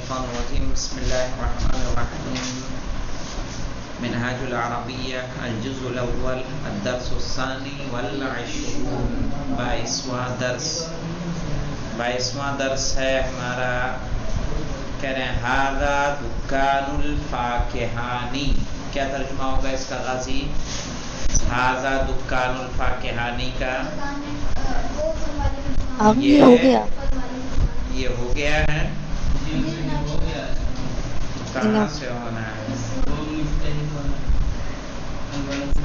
الشيطان الرجيم بسم الله الرحمن الرحيم منهاج العربية الجزء الأول الدرس الثاني والعشرون 22واں درس ہے ہمارا. کہہ رہے ہیں هذا دکان الفاکہانی. کیا ترجمہ ہوگا اس کا غازی؟ هذا دکان الفاکہانی کا یہ ہو گیا ہے. کہاں سے ہونا ہے؟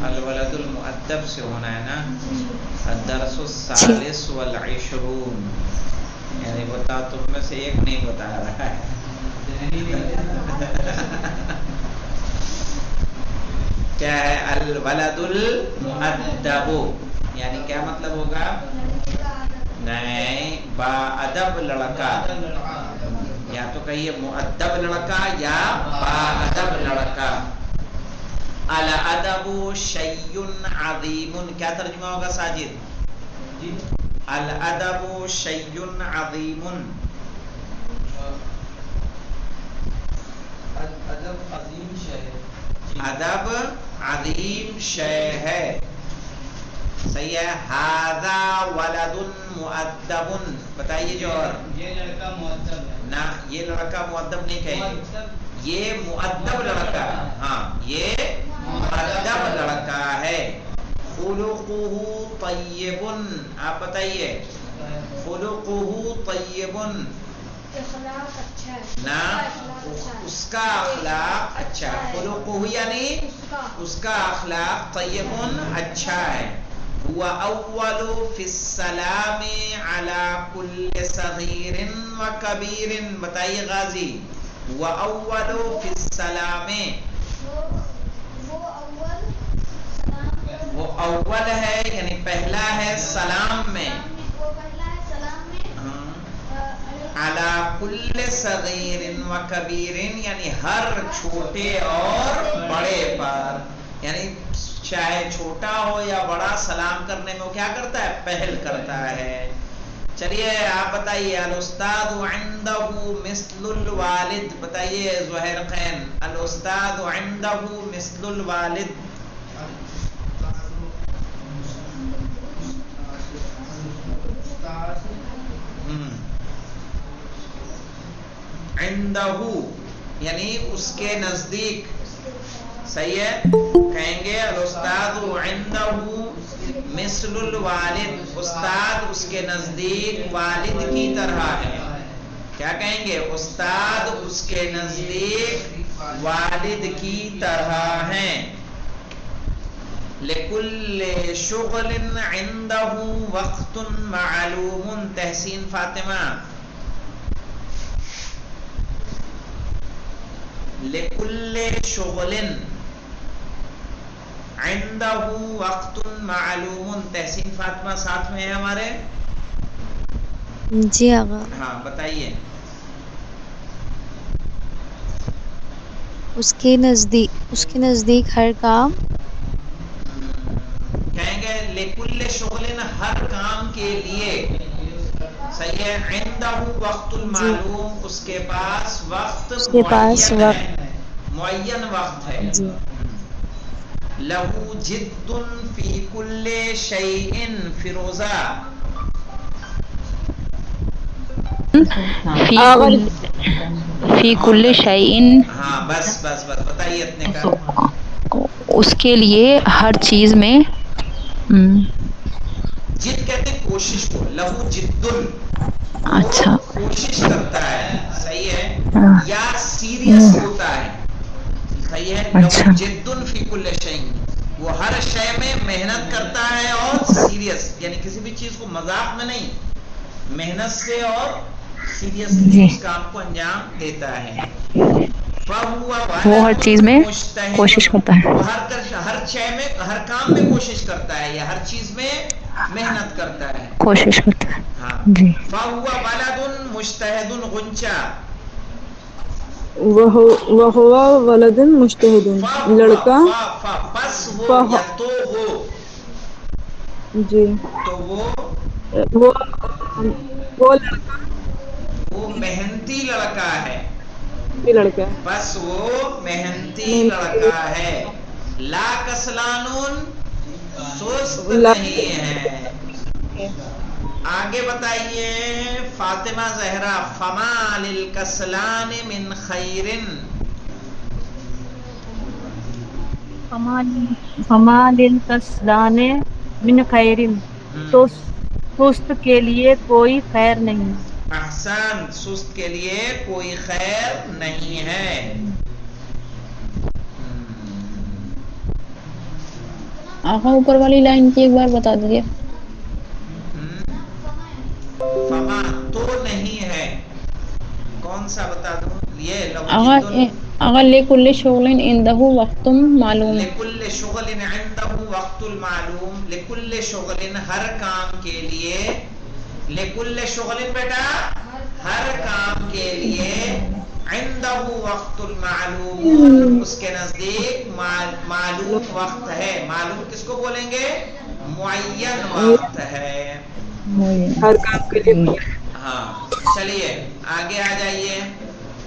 الولد المؤدب سے ہونا ہے نا. الدرس الثالث والعشرون یعنی بتا تم میں سے ایک نہیں بتا رہا ہے. کیا ہے الولد المؤدب یعنی کیا مطلب ہوگا؟ نہیں، با ادب لڑکا. یا تو کہیے مؤدب لڑکا یا با ادب لڑکا. الادب شیء عظیم. کیا ترجمہ ہوگا ساجد؟ الادب شیء عظیم. ادب عظیم شے ہے. صحیح ہے. ھذا ولد مؤدب. بتائیے جو اور یہ لڑکا مؤدب ہے. نہ، یہ لڑکا مؤدب نہیں کہیں گے، یہ مؤدب لڑکا. ہاں، یہ مؤدب لڑکا ہے. خلقہ طیب. آپ بتائیے خلقہ طیب. اخلاق اچھا ہے. نہ، اس کا اخلاق اچھا. خلقہ یعنی اس کا اخلاق طیب اچھا ہے. هو اول فی السلام علی کل صغیر و کبیر. بتائیے غازی. هو اول فی السلام. وہ اول ہے یعنی پہلا ہے سلام میں. علی کل صغیر و کبیر یعنی ہر چھوٹے اور بڑے پر. یعنی چاہے چھوٹا ہو یا بڑا سلام کرنے میں وہ کیا کرتا ہے؟ پہل کرتا ہے. چلیے آپ بتائیے. الاستاذ عنده مثل الوالد. بتائیے زہیر خین. الاستاذ عنده مثل الوالد. عنده یعنی اس کے نزدیک. صحیح ہے. کہیں گے الاستاذ عنده مثل الوالد. استاد اس کے نزدیک والد کی طرح ہے. کیا کہیں گے؟ استاد اس کے نزدیک والد کی طرح ہیں. لکل شغل عنده وقت معلوم. تحسین فاطمہ. لکل شغل عنده وقت معلوم. تحسین فاطمہ ساتھ میں ہے ہمارے؟ جی آقا. ہاں بتائیے. اس کے نزدیک ہر کام. کہیں گے لکل شغل ہر کام کے لیے. صحیح ہے. عنده وقت معلوم اس کے پاس وقت معین وقت ہے. جی. لہو جد فی کل شیء. فیروزہ. فی کل شیء. ہاں بس بتائیے اتنے کا. اس کے لیے ہر چیز میں. جد کہتے ہیں کوشش کو. لہو جدن اچھا. کوشش کرتا ہے. صحیح ہے. یا سیریس ہوتا ہے. صحیح ہے. لہو جدن فی کل شیء. وہ ہر شے میں محنت کرتا ہے اور سیریس یعنی کسی بھی چیز کو مذاق میں نہیں، محنت سے اور سیریسلی اس کام کو انجام دیتا ہے. وہ ہر چیز میں کوشش کرتا ہے. وہ ہر شے میں ہر کام میں کوشش کرتا ہے یا ہر چیز میں محنت کرتا ہے. کوشش کرتا ہے. ہاں. جی. فَهُوَ وَلَدٌ مُجْتَهِدٌ غُنچَا. وَهُوَ وَلَدٌ مُجْتَهِدٌ. لڑکا. بس وہ یا تو وہ. جی. تو وہ لڑکا وہ محنتی لڑکا ہے. محنتی لڑکا ہے. بس وہ محنتی لڑکا ہے. لا کسلانون سست نہیں ہے. آگے بتائیے فاطمہ زہرا فما للکسلان من خیر. فما للکسلان من خیر، تو سست کے لیے کوئی خیر نہیں. احسن، سست کے لیے کوئی خیر نہیں ہے. آقا اوپر والی لائن کی ایک بار بتا دیجیے. فما تو نہیں ہے، کون سا بتا دوں؟ یہ آقا لکل شغل عنده وقت معلوم. لکل شغل عنده وقت المعلوم. لکل شغل ہر کام کے لیے. لکل شغل بیٹا ہر کام کے لیے. عنده وقت المعلوم اس کے نزدیک معلوم وقت ہے. معلوم کس کو بولیں گے؟ معین وقت ہے. ہر کام کے لیے. ہاں چلیے آگے آ جائیے.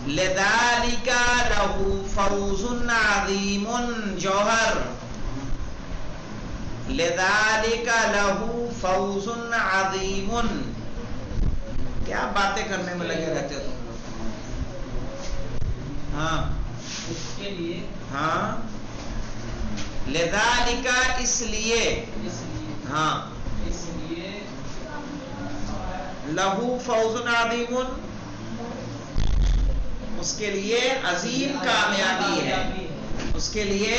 لذالک لہ فوز عظیم. جوہر لذالک لہ فوز عظیم. کیا باتیں کرنے میں لگے رہتے ہو تم لوگ؟ ہاں اس کے لیے. ہاں لذالک اس لیے. ہاں لہو فوز عظیم اس کے لیے عظیم کامیابی ہے. اس کے لیے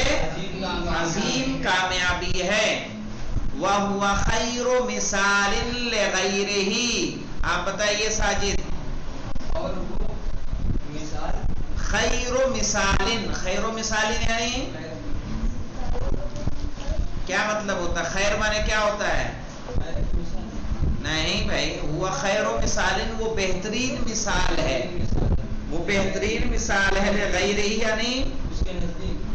عظیم کامیابی ہے. وَهُوَ خَيْرُ مِثَالٍ لِغَيْرِهِ. آپ بتائیے ساجد. اور وہ مثال خیر مثال. خیر مثال یعنی کیا مطلب ہوتا ہے؟ خیر مانے کیا ہوتا ہے؟ نہیں بھائی، وہ خیر و مثال وہ بہترین مثال ہے. وہ بہترین مثال ہے. لغیرہ یعنی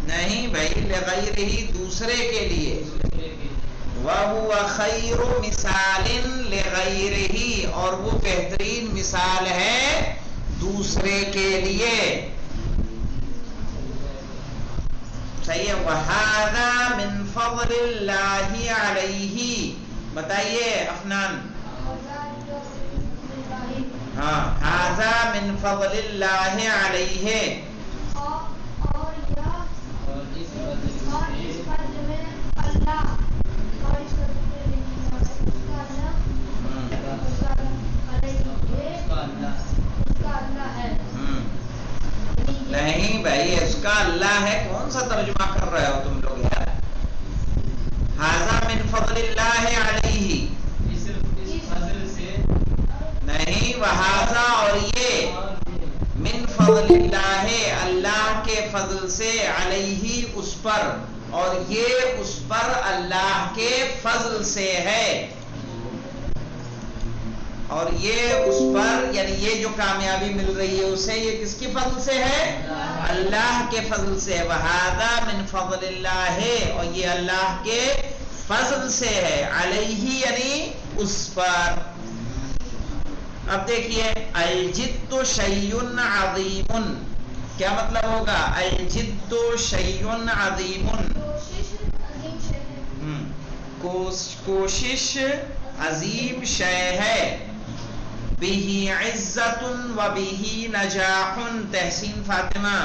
نہیں بھائی، لغیرہ دوسرے کے لیے. وَهُوَ خَيْرُ مِثَالٍ لِغَيْرِهِ اور وہ بہترین مثال ہے دوسرے کے لیے. صحیح ہے. وَهَذَا مِن فَضْلِ اللَّهِ عَلَيْهِ. بتائیے افنان. ہاں هَذَا مِن فَضْلِ اللَّهِ عَلَيْهِ. نہیں بھائی اس کا اللہ ہے. کون سا ترجمہ کر رہے ہو تم لوگ یار؟ هَذَا مِن فَضْلِ اللَّهِ عَلَيْهِ نہیں. وَهَذَا اور یہ من فضل اللہ اللہ کے فضل سے. علیہ اس پر اور یہ اس پر اللہ کے فضل سے ہے. اور یہ اس پر یعنی یہ جو کامیابی مل رہی ہے اسے یہ کس کی فضل سے ہے؟ اللہ کے فضل سے. وَهَذَا مِن فَضْلِ اللَّهِ اور یہ اللہ کے فضل سے ہے. علیہ یعنی اس پر. اب دیکھیے الجد شیء عظیم کیا مطلب ہوگا؟ الجد شیء عظیم کوشش عظیم شے ہے. بِهِ عزت و بِهِ نجاح. تحسین فاطمہ.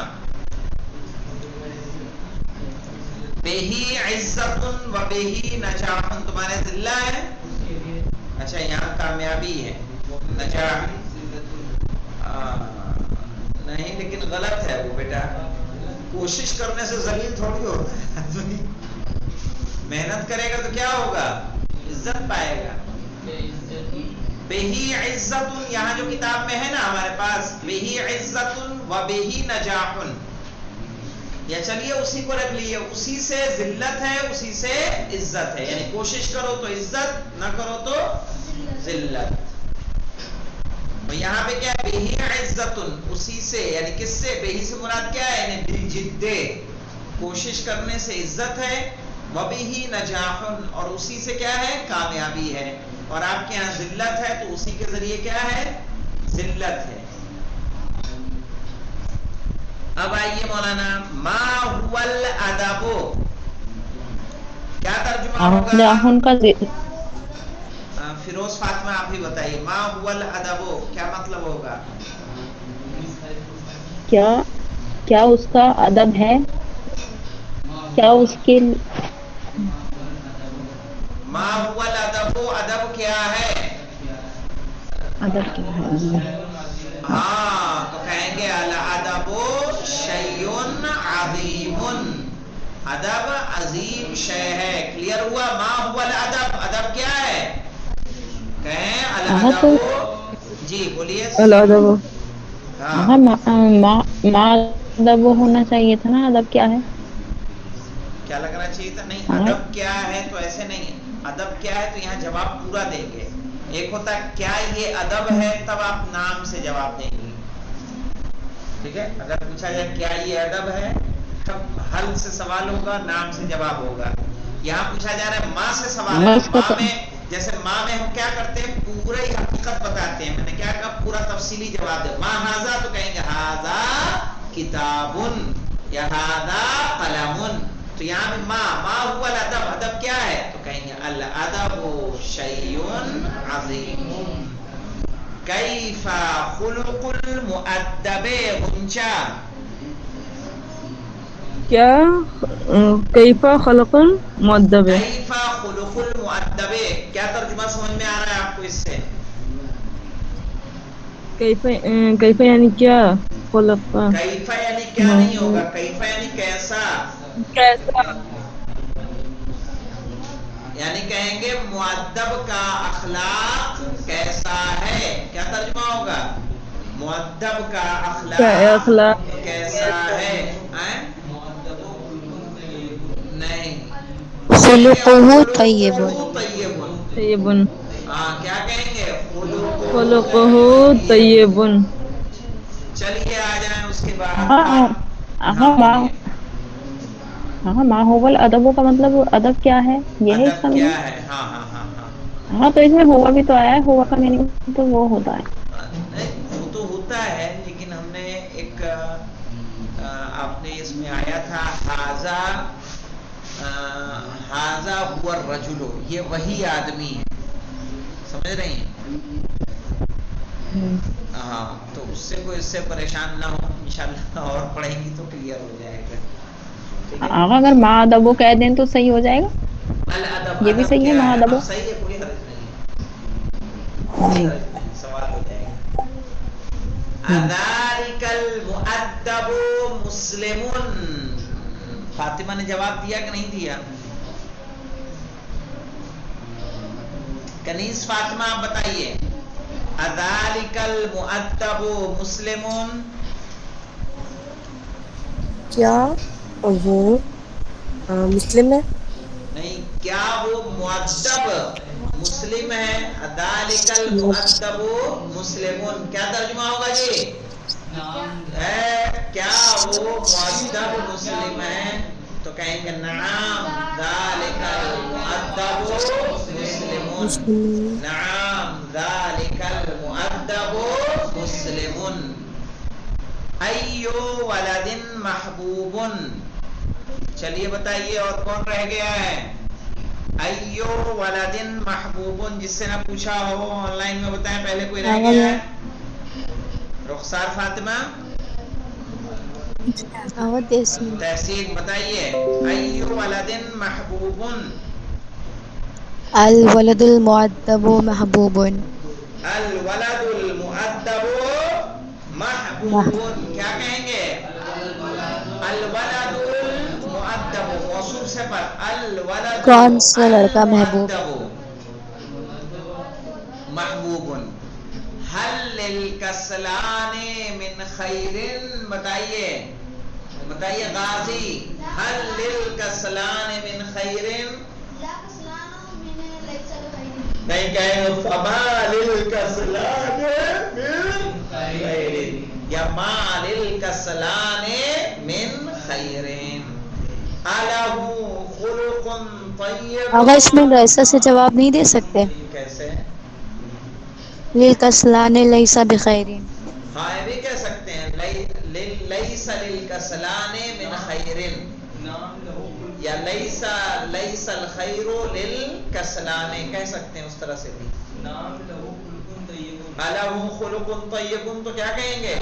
بِهِ عزت و بِهِ نجاح تمہارے ذلہ ہے. اچھا یہاں کامیابی ہے. نجاح نہیں لیکن غلط ہے وہ بیٹا. کوشش کرنے سے ذلیل تھوڑی ہوتا ہے. محنت کرے گا تو کیا ہوگا؟ عزت پائے گا. بِهِ عزت یہاں جو کتاب میں ہے نا ہمارے پاس بِهِ عزت و بِهِ نجاح. یا چلیے اسی کو رکھ لیے. اسی سے ذلت ہے اسی سے عزت ہے. یعنی کوشش کرو تو عزت نہ کرو تو ذلت. یہاں پہ کیا ہے؟ بِهِ عزت اسی سے یعنی کس سے؟ بِهِ سے مراد کیا ہے؟ یعنی بالجد کوشش کرنے سے عزت ہے. وَبِهِ نجاح اور اسی سے کیا ہے؟ کامیابی ہے. اور آپ کے یہاں ذلت ہے تو اسی کے ذریعے کیا ہے؟ ذلت ہے. اب آئیے مولانا، ما هو الادب، کیا ترجمہ ہوگا؟ ان کا فیروز فاطمہ آپ ہی بتائیے، ما هو الادب کیا مطلب ہوگا؟ کیا اس کا ادب ہے، کیا اس کے ما هو الادب، ادب کیا ہے؟ ادب کیا ہے؟ ہاں تو کہیں گے الادب شیء عظیم، ادب عظیم شے ہے۔ کلیئر ہوا؟ ما هو الادب، ادب کیا ہے؟ کہیں الادب، جی بولیے۔ الادب ہاں ماں ادب ہونا چاہیے تھا نا، ادب کیا ہے؟ کیا لگنا چاہیے تھا؟ نہیں، ادب کیا ہے تو ایسے نہیں ہے، ادب کیا ہے تو یہاں جواب پورا دیں گے۔ ایک ہوتا ہے کیا یہ ادب ہے، تب آپ نام سے جواب دیں گے، ٹھیک ہے؟ اگر پوچھا جائے کیا یہ ادب ہے، تب حل سے سوال ہوگا، نام سے جواب ہوگا۔ یہاں پوچھا جا رہا ہے ماں سے سوال ہے، ماں میں جیسے ماں میں ہم کیا کرتے ہیں، پورا ہی حقیقت بتاتے ہیں، میں نے کیا کہا، پورا تفصیلی جواب دے۔ ماں ہاذا تو کہیں گے ہاذا کتابن یا ہاذا قلم، تو یہاں بھی ما هو الادب، ادب کیا ہے تو کہیں گے الادب شیء عظیم۔ کیف خلق المؤدب، غنچہ، کیا کیفا خلق المؤدب، کیف خلق المؤدب، کیا ترجمہ سمجھ میں آ رہا ہے آپ کو اس سے؟ کیفا یعنی کیا، خلق کیف یعنی کیا نہیں ہوگا، کیف یعنی کیسا، کیسا، یعنی کہیں گے مؤدب کا اخلاق کیسا ہے، کیا ترجمہ ہوگا؟ مؤدب کا اخلاق کیسا ہے؟ نہیں، خلقہ طیب، طیب، ہاں کیا کہیں گے؟ خلقہ طیب۔ چلیے آ جائیں اس کے بعد، ہاں ہاں بولیے۔ ما هو الادب کا مطلب ادب کیا ہے، یہ ہے اس کا ادب کیا میننگ؟ ہے، ہاں ہاں ہاں ہاں، ہاں تو اس میں ہوا بھی تو آیا ہے، ہوا کا میننگ تو وہ ہوتا ہے۔ نہیں وہ تو ہوتا ہے، لیکن ہم نے ایک آپ نے اس میں آیا تھا ہاذا هو الرجل، یہ وہی آدمی ہے، سمجھ رہے ہیں؟ ہاں تو اس سے کوئی اس سے پریشان نہ ہو، انشاءاللہ اور پڑھیں گی تو کلیئر ہو جائے گا، ٹھیک ہے؟ اگر ما ادب کہہ دیں تو صحیح ہو جائے گا، الادب، یہ بھی ادب صحیح ہے کیا ما ہے، ادب اب صحیح ہے، کوئی حرج نہیں ہے، کوئی حرج نہیں، سوال ہو جائے گا۔ اذالک المؤدب مسلم، فاطمہ نے جواب دیا کہ نہیں دیا؟ کنیز فاطمہ آپ بتائیے، اذالک المؤدب مسلم، کیا وہ مسلم ہے؟ نہیں، کیا وہ مؤدب مسلم ہے؟ اذالک المؤدب مسلم، کیا ترجمہ ہوگا جی؟ کیا وہ مؤدب مسلم ہے تو کہیں گے نعم ذالک المؤدب مسلم، نعم ذالک المؤدب مسلم۔ ایو ولد محبوب، چلیے بتائیے اور کون رہ گیا ہے؟ ایو ولد محبوب، جس سے نہ پوچھا ہو آن لائن میں بتائیں، پہلے کوئی رہ گیا ہے؟ رخسار فاطمہ، تحسین بتائیے، ایو ولد محبوب، الولد المؤدب محبوب، الولد المؤدب محبوب، کیا کہیں گے؟ الولد المؤدب، موصوف سے پر الولد کون سا لڑکا محبوب؟ محبوب۔ حل للکسلان من خیر، بتائیے بتائیے غازی، حل للکسلان من خیر، نہیں کہیں گے فما للکسلان من خیر یا ما للکسلان من خیر، الہ خلق طیب، آقا اس میں ایسا سے جواب نہیں دے سکتے؟ کیسے؟ للکسلان لیس بخیر، ہاں یہ بھی کہہ سکتے ہیں، لیس للکسلان من خیر یا لیس الخیر للکسلان کہہ سکتے ہیں اس طرح سے بھی. لہ خلق طیب تو کیا کہیں گے؟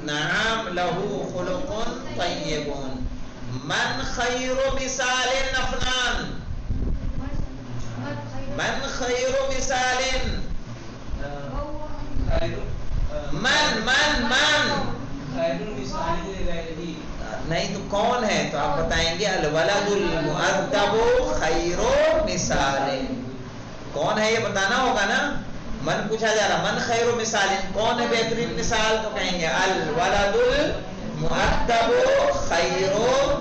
نعم لہ خلق طیب. من خیر مثال افنان من خیر مثال من نہیں تو کون ہے؟ تو آپ بتائیں گے الولد المؤدب خیر مثال. کون ہے یہ بتانا ہوگا نا. من پوچھا جا رہا من خیر مثال کون ہے بہترین مثال تو کہیں گے الولد المؤدب خیر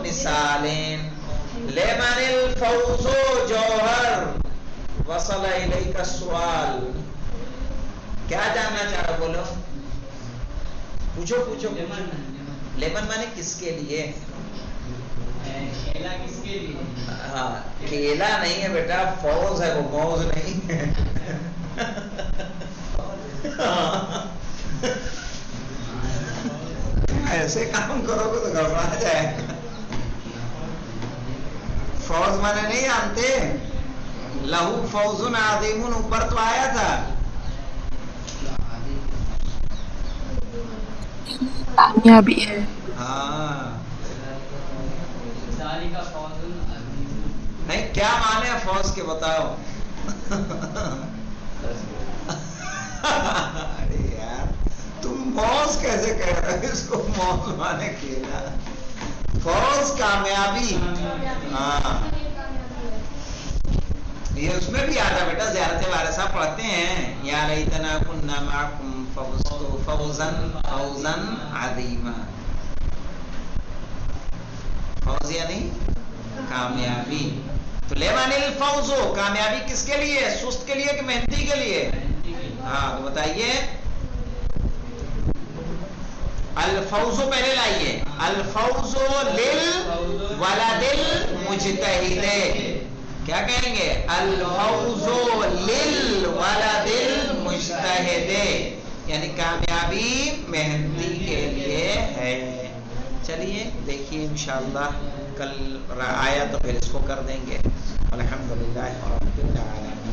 مثال. لمن الفوز جوہر وصل الیک السؤال. کیا جاننا چاہ رہا بولو پوچھو پوچھو. لیمن مانے کس کے لیے؟ کیلا کس کے لیے؟ ہاں کیلا نہیں ہے بیٹا فوز ہے وہ موز نہیں ہے. ایسے کام کرو گے تو گھبرا جائے گا. فوز مانے نہیں جانتے؟ لہو فوز عظیم اوپر تو آیا تھا. کامیابی ہے. ہاں نہیں کیا مانے فوز کے بتاؤ. ارے یار تم موز کیسے کہہ رہے ہو اس کو؟ موز مانے کیلا. فوز کامیابی. ہاں یہ اس میں بھی آتا بیٹا زیارت وارثہ پڑھتے ہیں یا لیتنا کننا معکم ففزتم فوزا فوزا عظیما. فوز یعنی کامیابی. تو لیمن الفوز کامیابی کس کے لیے؟ سست کے لیے کہ محنتی کے لیے؟ ہاں تو بتائیے. الفوز پہلے لائیے. الفوز للولد المجتہد. کیا کہیں گے؟ الفوز للولد المجتہد یعنی کامیابی محنتی کے لیے ہے. چلیے دیکھیے انشاءاللہ کل آیا تو پھر اس کو کر دیں گے. الحمدللہ رب العالمین.